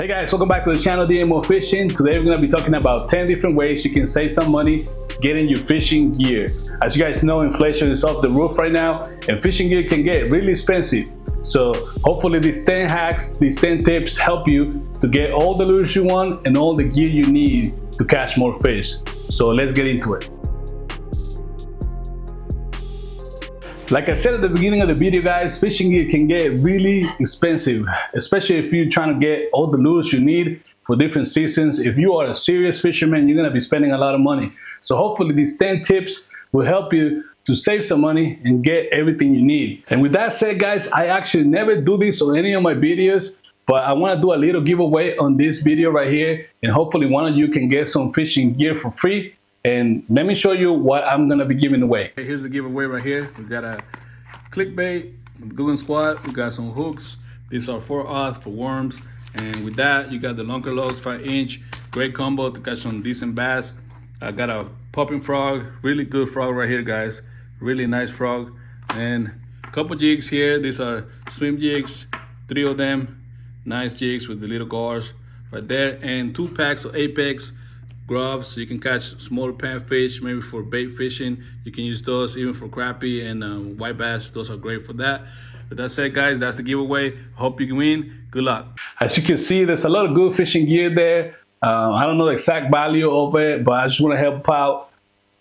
Hey guys, welcome back to the channel DJMO Fishing. Today we're going to be talking about 10 different ways you can save some money getting your fishing gear. As you guys know, inflation is off the roof right now and fishing gear can get really expensive. So hopefully these 10 hacks, these 10 tips help you to get all the lures you want and all the gear you need to catch more fish. So let's get into it. Like I said at the beginning of the video, guys, fishing gear can get really expensive, especially if you're trying to get all the lures you need for different seasons. If you are a serious fisherman, you're going to be spending a lot of money. So hopefully these 10 tips will help you to save some money and get everything you need. And with that said, guys, I actually never do this on any of my videos, but I want to do a little giveaway on this video right here. And hopefully one of you can get some fishing gear for free. And let me show you what I'm going to be giving away. Here's the giveaway right here. We got a clickbait, Google Squad. We got some hooks. These are 4/0 for worms. And with that, you got the Lunker Logs 5-inch. Great combo to catch some decent bass. I got a popping frog. Really good frog right here, guys. Really nice frog. And a couple jigs here. These are swim jigs. 3 of them. Nice jigs with the little gauze right there. And 2 packs of Apex gloves, so you can catch smaller panfish, maybe for bait fishing. You can use those even for crappie and white bass. Those are great for that. With that said, guys, that's the giveaway. Hope you can win. Good luck. As you can see, there's a lot of good fishing gear there. I don't know the exact value of it, but I just want to help out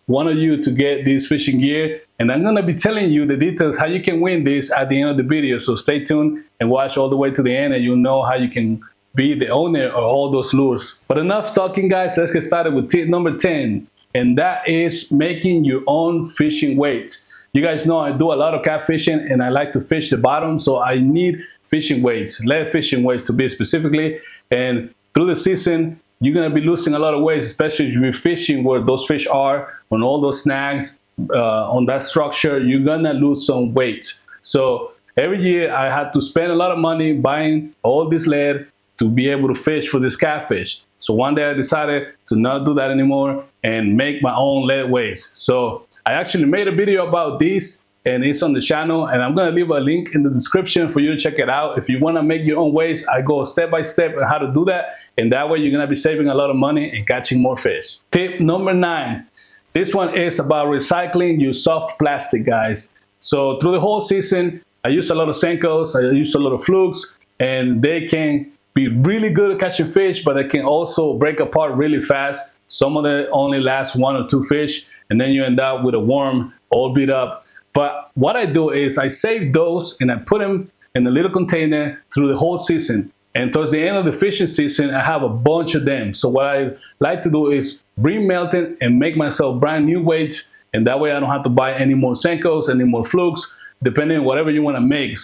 one of you to get this fishing gear. And I'm going to be telling you the details how you can win this at the end of the video. So stay tuned and watch all the way to the end and you'll know how you can be the owner of all those lures. But enough talking, guys. Let's get started with tip number 10, and that is making your own fishing weights. You guys know I do a lot of catfishing and I like to fish the bottom, so I need fishing weights, lead fishing weights to be specifically. And through the season, you're gonna be losing a lot of weights, especially if you're fishing where those fish are, on all those snags, on that structure, you're gonna lose some weight. So every year I had to spend a lot of money buying all this lead to be able to fish for this catfish. So one day I decided to not do that anymore and make my own lead weights. So I actually made a video about this and it's on the channel, and I'm gonna leave a link in the description for you to check it out. If you wanna make your own weights, I go step by step on how to do that, and that way you're gonna be saving a lot of money and catching more fish. Tip number 9. This one is about recycling your soft plastic, guys. So through the whole season, I use a lot of Senkos, I use a lot of flukes, and they can be really good at catching fish, but they can also break apart really fast. Some of them only last 1 or 2 fish, and then you end up with a worm all beat up. But what I do is I save those and I put them in a little container through the whole season. And towards the end of the fishing season, I have a bunch of them. So what I like to do is remelt it and make myself brand new weights. And that way I don't have to buy any more Senkos, any more flukes, depending on whatever you want to make.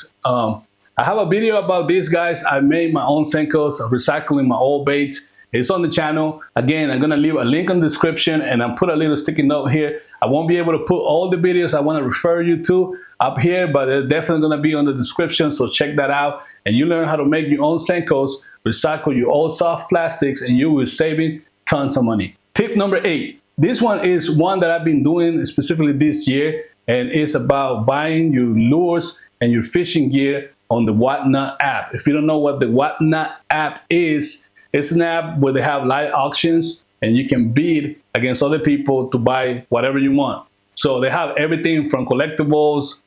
I have a video about this, guys. I made my own Senkos, recycling my old baits. It's on the channel. Again, I'm gonna leave a link in the description and I'll put a little sticky note here. I won't be able to put all the videos I wanna refer you to up here, but they're definitely gonna be on the description, so check that out. And you learn how to make your own Senkos, recycle your old soft plastics, and you will be saving tons of money. Tip number 8. This one is one that I've been doing specifically this year, and it's about buying your lures and your fishing gear on the Whatnot app. If you don't know what the Whatnot app is, it's an app where they have live auctions and you can bid against other people to buy whatever you want. So they have everything from collectibles,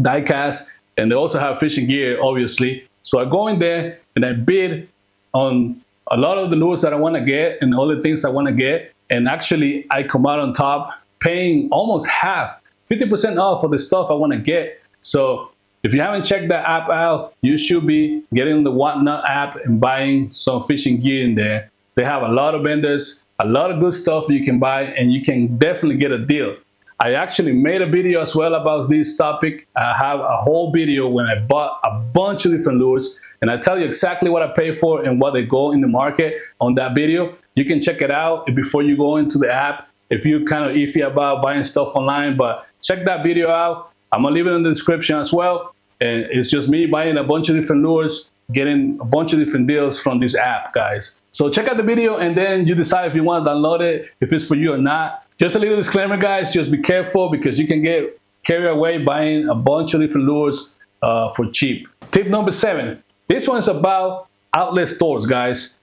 die cast, and they also have fishing gear, obviously. So I go in there and I bid on a lot of the lures that I want to get and all the things I want to get. And actually I come out on top paying almost half, 50% off for the stuff I want to get. So if you haven't checked that app out, you should be getting the Whatnot app and buying some fishing gear in there. They have a lot of vendors, a lot of good stuff you can buy, and you can definitely get a deal. I actually made a video as well about this topic. I have a whole video when I bought a bunch of different lures, and I tell you exactly what I paid for and what they go in the market on that video. You can check it out before you go into the app if you're kind of iffy about buying stuff online, but check that video out. I'm gonna leave it in the description as well. And it's just me buying a bunch of different lures, getting a bunch of different deals from this app, guys. So check out the video and then you decide if you want to download it, if it's for you or not. Just a little disclaimer, guys, just be careful because you can get carried away buying a bunch of different lures for cheap. Tip number 7. This one's about outlet stores, guys.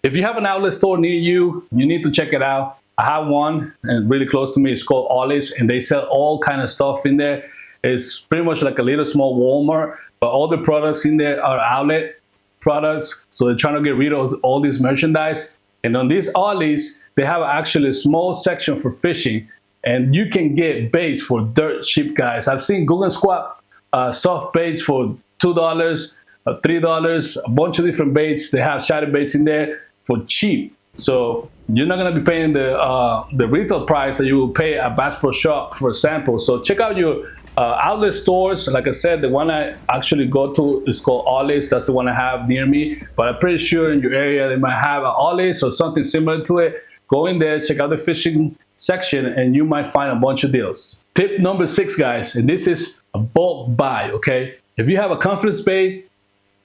If you have an outlet store near you, you need to check it out. I have one and really close to me. It's called Ollie's, and they sell all kind of stuff in there. It's pretty much like a little small Walmart, but all the products in there are outlet products. So they're trying to get rid of all this merchandise. And on these Ollie's, they have actually a small section for fishing, and you can get baits for dirt cheap, guys. I've seen Google Squat soft baits for $2, $3, a bunch of different baits. They have shadow baits in there for cheap. So you're not gonna be paying the retail price that you will pay at Bass Pro Shop for a sample. So check out your outlet stores. Like I said, the one I actually go to is called Ollie's. That's the one I have near me, but I'm pretty sure in your area they might have an Ollie's or something similar to it. Go in there, check out the fishing section, and you might find a bunch of deals. Tip number 6, guys, and this is a bulk buy, okay? If you have a conference bait,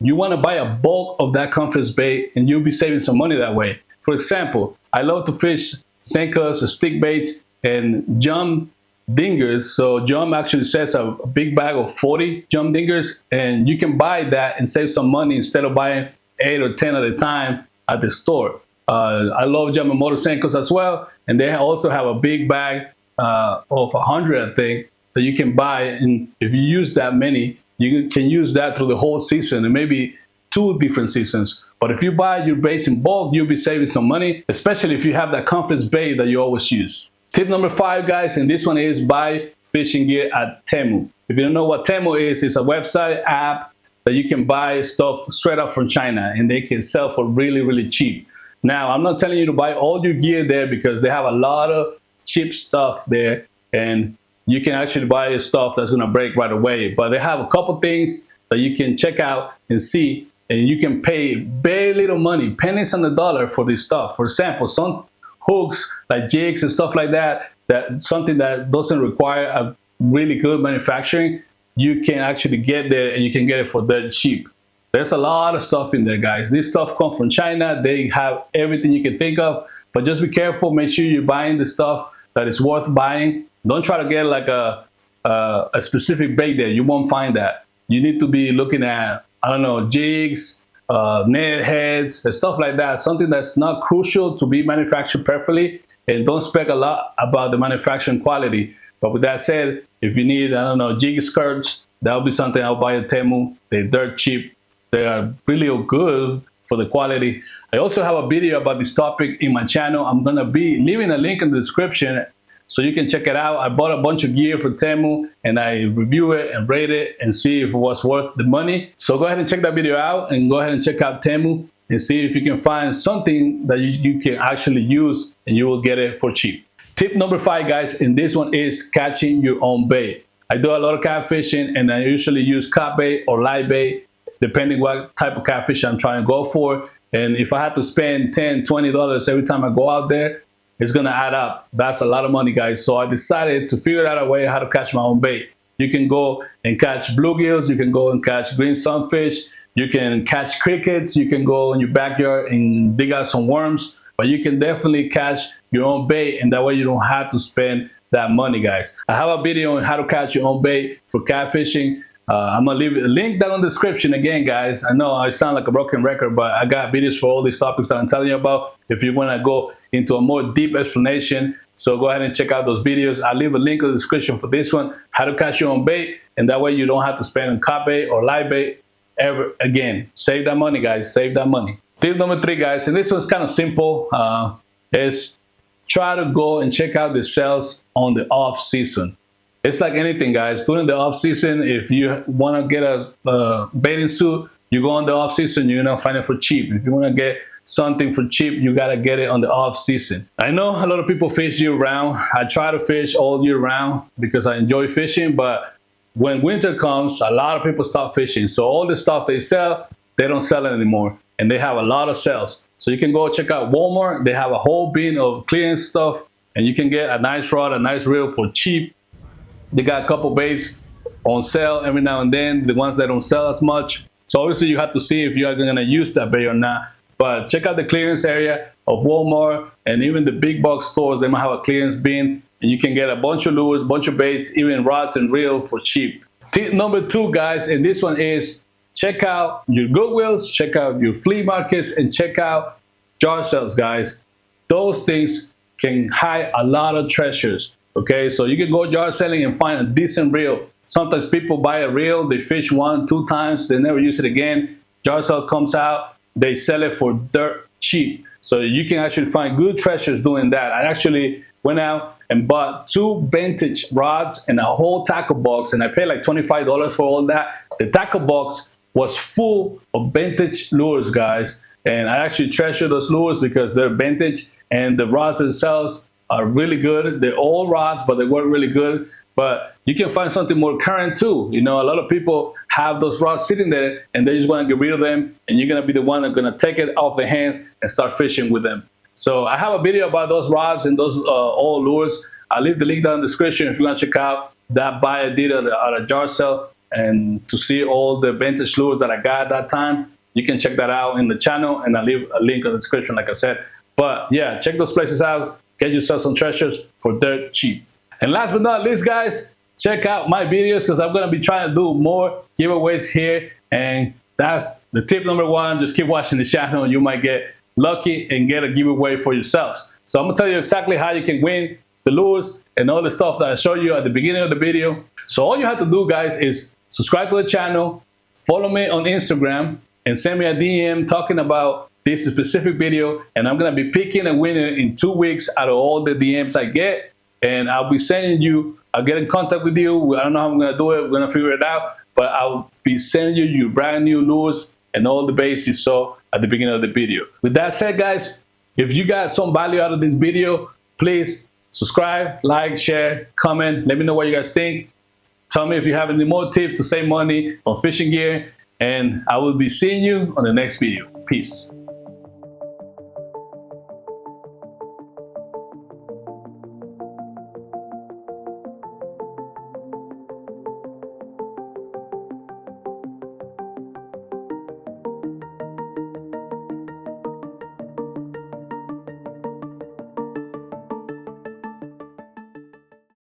you want to buy a bulk of that conference bait, and you'll be saving some money that way. For example, I love to fish Senkas, stick baits, and jump dingers. So Jump actually sells a big bag of 40 jump dingers, and you can buy that and save some money instead of buying 8 or 10 at a time at the store. I love Yamamoto Senkas as well, and they also have a big bag of 100, I think, that you can buy. And if you use that many, you can use that through the whole season and maybe 2 different seasons. But if you buy your baits in bulk, you'll be saving some money, especially if you have that conference bait that you always use. Tip number 5, guys, and this one is buy fishing gear at Temu. If you don't know what Temu is, it's a website app that you can buy stuff straight up from China, and they can sell for really, really cheap. Now, I'm not telling you to buy all your gear there because they have a lot of cheap stuff there, and you can actually buy stuff that's gonna break right away. But they have a couple things that you can check out and see, and you can pay very little money, pennies on the dollar for this stuff. For example, some hooks like jigs and stuff like that, something that doesn't require a really good manufacturing, you can actually get there and you can get it for dirt cheap. There's a lot of stuff in there, guys. This stuff comes from China. They have everything you can think of, but just be careful. Make sure you're buying the stuff that is worth buying. Don't try to get like a specific bait there. You won't find that. You need to be looking at, I don't know, jigs, net heads, and stuff like that. Something that's not crucial to be manufactured perfectly, and don't spec a lot about the manufacturing quality. But with that said, if you need, I don't know, jig skirts, that'll be something I'll buy at Temu. They're dirt cheap. They are really good for the quality. I also have a video about this topic in my channel. I'm gonna be leaving a link in the description so you can check it out. I bought a bunch of gear for Temu, and I review it and rate it and see if it was worth the money. So go ahead and check that video out, and go ahead and check out Temu and see if you can find something that you can actually use, and you will get it for cheap. Tip number 5, guys, and this one is catching your own bait. I do a lot of catfishing, and I usually use cut bait or live bait, depending what type of catfish I'm trying to go for. And if I had to spend $10, $20 every time I go out there, it's gonna add up. That's a lot of money, guys. So I decided to figure out a way how to catch my own bait. You can go and catch bluegills, you can go and catch green sunfish, you can catch crickets, you can go in your backyard and dig out some worms, but you can definitely catch your own bait, and that way you don't have to spend that money, guys. I have a video on how to catch your own bait for catfishing. I'm gonna leave a link down in the description. Again, guys, I know I sound like a broken record, but I got videos for all these topics that I'm telling you about if you want to go into a more deep explanation. So go ahead and check out those videos. I'll leave a link in the description for this one, how to catch your own bait, and that way you don't have to spend on cut bait or live bait ever again. Save that money, guys. Save that money. Tip number 3, guys, and this one's kind of simple, is try to go and check out the sales on the off season. It's like anything, guys. During the off season, if you want to get a bathing suit, you go on the off season, you're gonna find it for cheap. If you want to get something for cheap, you gotta get it on the off season. I know a lot of people fish year round. I try to fish all year round because I enjoy fishing, but when winter comes, a lot of people stop fishing. So all the stuff they sell, they don't sell it anymore, and they have a lot of sales. So you can go check out Walmart. They have a whole bin of clearance stuff, and you can get a nice rod, a nice reel for cheap. They got a couple baits on sale every now and then, the ones that don't sell as much. So obviously you have to see if you are gonna use that bait or not. But check out the clearance area of Walmart, and even the big box stores, they might have a clearance bin, and you can get a bunch of lures, bunch of baits, even rods and reels for cheap. Tip number 2, guys, and this one is check out your Goodwills, check out your flea markets, and check out jar sales, guys. Those things can hide a lot of treasures. Okay, so you can go jar selling and find a decent reel. Sometimes people buy a reel, they fish 1-2 times, they never use it again. Jar sale comes out, they sell it for dirt cheap. So you can actually find good treasures doing that. I actually went out and bought 2 vintage rods and a whole tackle box, and I paid like $25 for all that. The tackle box was full of vintage lures, guys, and I actually treasure those lures because they're vintage, and the rods themselves are really good. They're old rods, but they work really good. But you can find something more current too. You know, a lot of people have those rods sitting there and they just want to get rid of them, and you're going to be the one that's going to take it off their hands and start fishing with them. So I have a video about those rods and those old lures. I'll leave the link down in the description if you want to check out that buy I did at a jar sale, and to see all the vintage lures that I got at that time. You can check that out in the channel, and I'll leave a link in the description like I said. But yeah, check those places out. Get yourself some treasures for dirt cheap. And last but not least, guys, check out my videos, because I'm going to be trying to do more giveaways here. And that's the tip number 1. Just keep watching the channel and you might get lucky and get a giveaway for yourselves. So I'm going to tell you exactly how you can win the lures and all the stuff that I showed you at the beginning of the video. So all you have to do, guys, is subscribe to the channel, follow me on Instagram, and send me a DM talking about this specific video. And I'm going to be picking a winner in 2 weeks out of all the DMs I get. And I'll be sending you, I'll get in contact with you. I don't know how I'm going to do it. We're going to figure it out. But I'll be sending you your brand new lures and all the baits you saw at the beginning of the video. With that said, guys, if you got some value out of this video, please subscribe, like, share, comment. Let me know what you guys think. Tell me if you have any more tips to save money on fishing gear. And I will be seeing you on the next video. Peace.